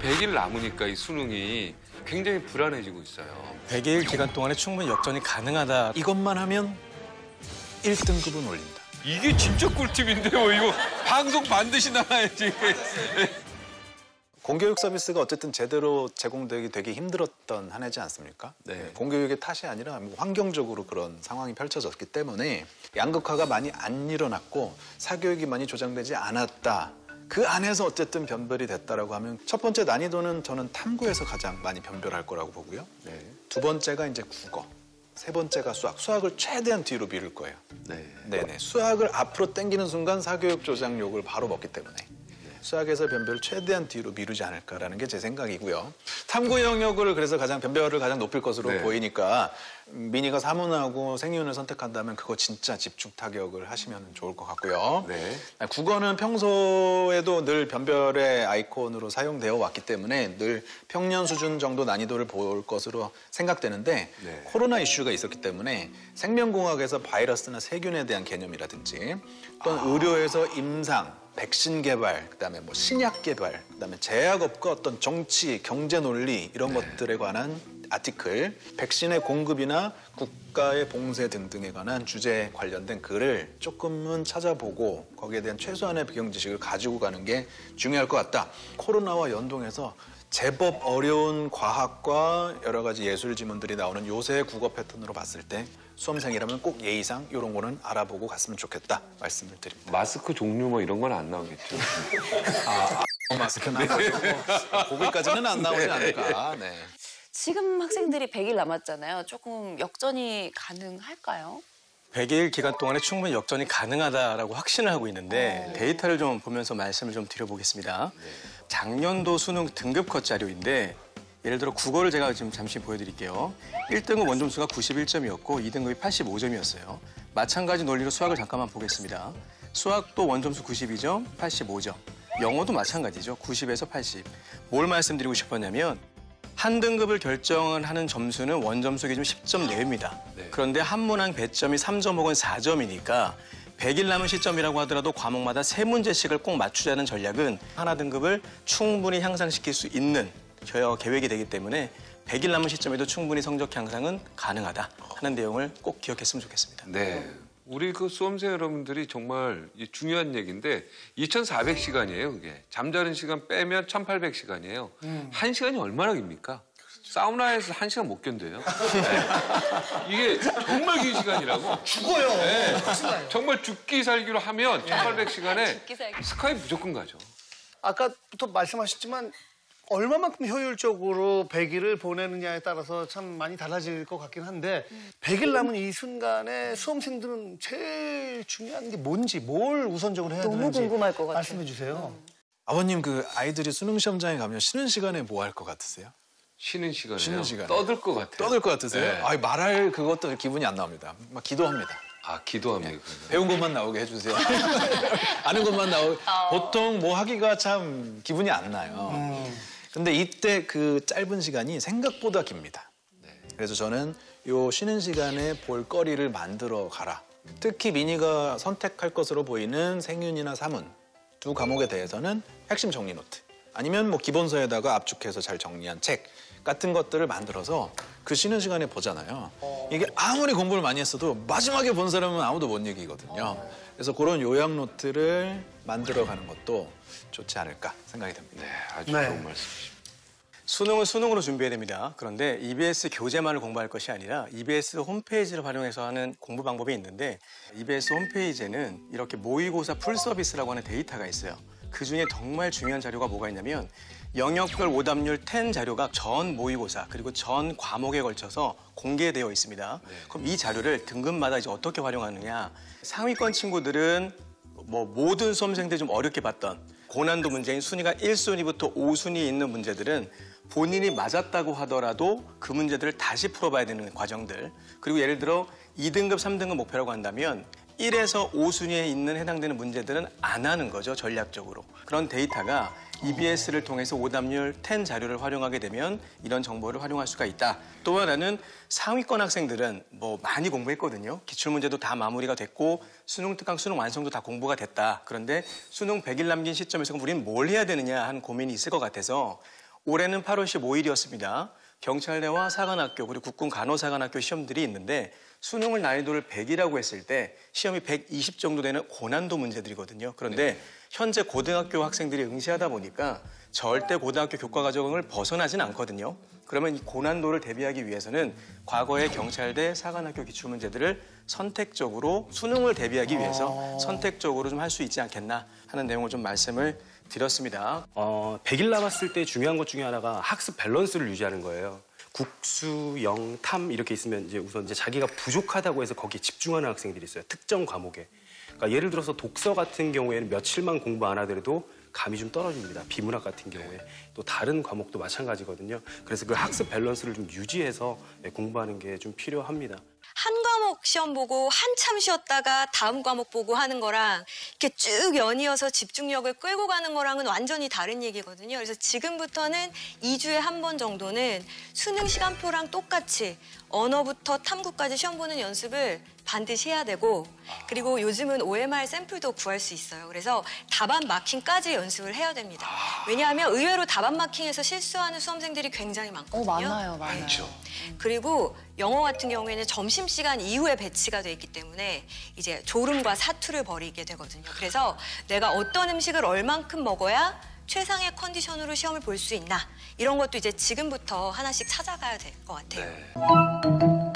(100일) 남으니까 이 수능이 굉장히 불안해지고 있어요. 100일 기간 동안에 충분히 역전이 가능하다. 이것만 하면 1등급은 올린다. 이게 진짜 꿀팁인데요. 이거 방송 반드시 나가야지. 공교육 서비스가 어쨌든 제대로 제공되기 되게 힘들었던 한 해지 않습니까? 네. 공교육의 탓이 아니라 환경적으로 그런 상황이 펼쳐졌기 때문에 양극화가 많이 안 일어났고 사교육이 많이 조장되지 않았다. 그 안에서 어쨌든 변별이 됐다라고 하면 첫 번째 난이도는 저는 탐구에서 가장 많이 변별할 거라고 보고요. 네. 두 번째가 이제 국어. 세 번째가 수학. 수학을 최대한 뒤로 미룰 거예요. 네네. 수학을 앞으로 당기는 순간 사교육 조장 욕을 바로 먹기 때문에. 수학에서 변별을 최대한 뒤로 미루지 않을까라는 게 제 생각이고요. 탐구 영역을 그래서 변별을 가장 높일 것으로 보이니까 민희가 사문하고 생윤을 선택한다면 그거 진짜 집중 타격을 하시면 좋을 것 같고요. 국어는 평소에도 늘 변별의 아이콘으로 사용되어 왔기 때문에 늘 평년 수준 정도 난이도를 볼 것으로 생각되는데 코로나 이슈가 있었기 때문에 생명공학에서 바이러스나 세균에 대한 개념이라든지 또는 의료에서 임상, 백신 개발, 그다음에 뭐 신약 개발, 그다음에 제약업과 어떤 정치, 경제 논리 이런 것들에 관한 아티클, 백신의 공급이나 국가의 봉쇄 등등에 관한 주제에 관련된 글을 조금은 찾아보고 거기에 대한 최소한의 배경 지식을 가지고 가는 게 중요할 것 같다. 코로나와 연동해서 제법 어려운 과학과 여러 가지 예술 지문들이 나오는 요새 국어 패턴으로 봤을 때 수험생이라면 꼭 예의상 이런 거는 알아보고 갔으면 좋겠다 말씀을 드립니다. 마스크 종류 뭐 이런 건 안 나오겠죠? 마스크는 거기까지는 안 나오지 않을까. 네. 지금 학생들이 100일 남았잖아요. 조금 역전이 가능할까요? 100일 기간 동안에 충분히 역전이 가능하다라고 확신을 하고 있는데 데이터를 좀 보면서 말씀을 좀 드려보겠습니다. 작년도 수능 등급컷 자료인데 예를 들어 국어를 제가 지금 잠시 보여드릴게요. 1등급 원점수가 91점이었고 2등급이 85점이었어요. 마찬가지 논리로 수학을 잠깐만 보겠습니다. 수학도 원점수 92점, 85점. 영어도 마찬가지죠. 90에서 80. 뭘 말씀드리고 싶었냐면 한 등급을 결정을 하는 점수는 원점수 기준 10점 내외입니다. 그런데 한 문항 배점이 3점 혹은 4점이니까 100일 남은 시점이라고 하더라도 과목마다 3문제씩을 꼭 맞추자는 전략은 하나 등급을 충분히 향상시킬 수 있는 계획이 되기 때문에 100일 남은 시점에도 충분히 성적 향상은 가능하다 하는 내용을 꼭 기억했으면 좋겠습니다. 네. 우리 그 수험생 여러분들이 정말 중요한 얘기인데 2,400시간이에요, 그게. 잠자는 시간 빼면 1,800시간이에요. 1시간이 얼마나 깁니까? 사우나에서 1시간 못 견뎌요. 이게 정말 긴 시간이라고. 죽어요. 정말 죽기 살기로 하면 1,800시간에 스카이 무조건 가죠. 아까부터 말씀하셨지만 얼마만큼 효율적으로 100일을 보내느냐에 따라서 참 많이 달라질 것 같긴 한데 100일 남은 이 순간에 수험생들은 제일 중요한 게 뭔지, 뭘 우선적으로 해야 되는지 너무 궁금할 것 같아요. 말씀해 주세요. 아버님 그 아이들이 수능 시험장에 가면 쉬는 시간에 뭐 할 것 같으세요? 쉬는 시간에요? 쉬는 시간에. 떠들 것 같아요. 떠들 것 같으세요? 네. 말할 그것도 기분이 안 나옵니다. 막 기도합니다. 기도합니다. 배운 것만 나오게 해주세요. 아는 것만 나오게. 보통 뭐 하기가 참 기분이 안 나요. 근데 이때 그 짧은 시간이 생각보다 깁니다. 그래서 저는 요 쉬는 시간에 볼거리를 만들어 가라. 특히 민희가 선택할 것으로 보이는 생윤이나 사문 두 과목에 대해서는 핵심 정리 노트 아니면 뭐 기본서에다가 압축해서 잘 정리한 책 같은 것들을 만들어서 그 쉬는 시간에 보잖아요. 이게 아무리 공부를 많이 했어도 마지막에 본 사람은 아무도 못 이기거든요. 그래서 그런 요약 노트를 만들어가는 것도 좋지 않을까 생각이 듭니다. 네, 아주 좋은 말씀이십니다. 수능은 수능으로 준비해야 됩니다. 그런데 EBS 교재만을 공부할 것이 아니라 EBS 홈페이지를 활용해서 하는 공부 방법이 있는데 EBS 홈페이지에는 이렇게 모의고사 풀 서비스라고 하는 데이터가 있어요. 그중에 정말 중요한 자료가 뭐가 있냐면 영역별 오답률 10 자료가 전 모의고사 그리고 전 과목에 걸쳐서 공개되어 있습니다. 그럼 이 자료를 등급마다 이제 어떻게 활용하느냐. 상위권 친구들은 뭐 모든 수험생들이 좀 어렵게 봤던 고난도 문제인 순위가 1순위부터 5순위에 있는 문제들은 본인이 맞았다고 하더라도 그 문제들을 다시 풀어봐야 되는 과정들. 그리고 예를 들어 2등급, 3등급 목표라고 한다면 1에서 5순위에 있는 해당되는 문제들은 안 하는 거죠, 전략적으로. 그런 데이터가 EBS를 통해서 오답률 10 자료를 활용하게 되면 이런 정보를 활용할 수가 있다. 또 하나는 상위권 학생들은 뭐 많이 공부했거든요. 기출문제도 다 마무리가 됐고 수능 특강, 수능 완성도 다 공부가 됐다. 그런데 수능 100일 남긴 시점에서 우리는 뭘 해야 되느냐 하는 고민이 있을 것 같아서 올해는 8월 15일이었습니다. 경찰대와 사관학교 그리고 국군 간호사관학교 시험들이 있는데 수능을 난이도를 100이라고 했을 때 시험이 120 정도 되는 고난도 문제들이거든요. 그런데 현재 고등학교 학생들이 응시하다 보니까 절대 고등학교 교과 과정을 벗어나진 않거든요. 그러면 이 고난도를 대비하기 위해서는 과거의 경찰대 사관학교 기출문제들을 선택적으로 수능을 대비하기 위해서 선택적으로 좀 할 수 있지 않겠나 하는 내용을 좀 말씀을 드렸습니다. 100일 남았을 때 중요한 것 중에 하나가 학습 밸런스를 유지하는 거예요. 국수, 영, 탐 이렇게 있으면 이제 우선 이제 자기가 부족하다고 해서 거기에 집중하는 학생들이 있어요. 특정 과목에. 그러니까 예를 들어서 독서 같은 경우에는 며칠만 공부 안 하더라도 감이 좀 떨어집니다. 비문학 같은 경우에. 또 다른 과목도 마찬가지거든요. 그래서 그 학습 밸런스를 좀 유지해서 공부하는 게 좀 필요합니다. 한 과목 시험 보고 한참 쉬었다가 다음 과목 보고 하는 거랑 이렇게 쭉 연이어서 집중력을 끌고 가는 거랑은 완전히 다른 얘기거든요. 그래서 지금부터는 2주에 한 번 정도는 수능 시간표랑 똑같이 언어부터 탐구까지 시험 보는 연습을 반드시 해야 되고 그리고 요즘은 OMR 샘플도 구할 수 있어요. 그래서 답안 마킹까지 연습을 해야 됩니다. 왜냐하면 의외로 답안 마킹에서 실수하는 수험생들이 굉장히 많거든요. 많아요. 그리고 영어 같은 경우에는 점심시간 이후에 배치가 돼 있기 때문에 이제 졸음과 사투를 벌이게 되거든요. 그래서 내가 어떤 음식을 얼만큼 먹어야 최상의 컨디션으로 시험을 볼 수 있나 이런 것도 이제 지금부터 하나씩 찾아가야 될 것 같아요. 네.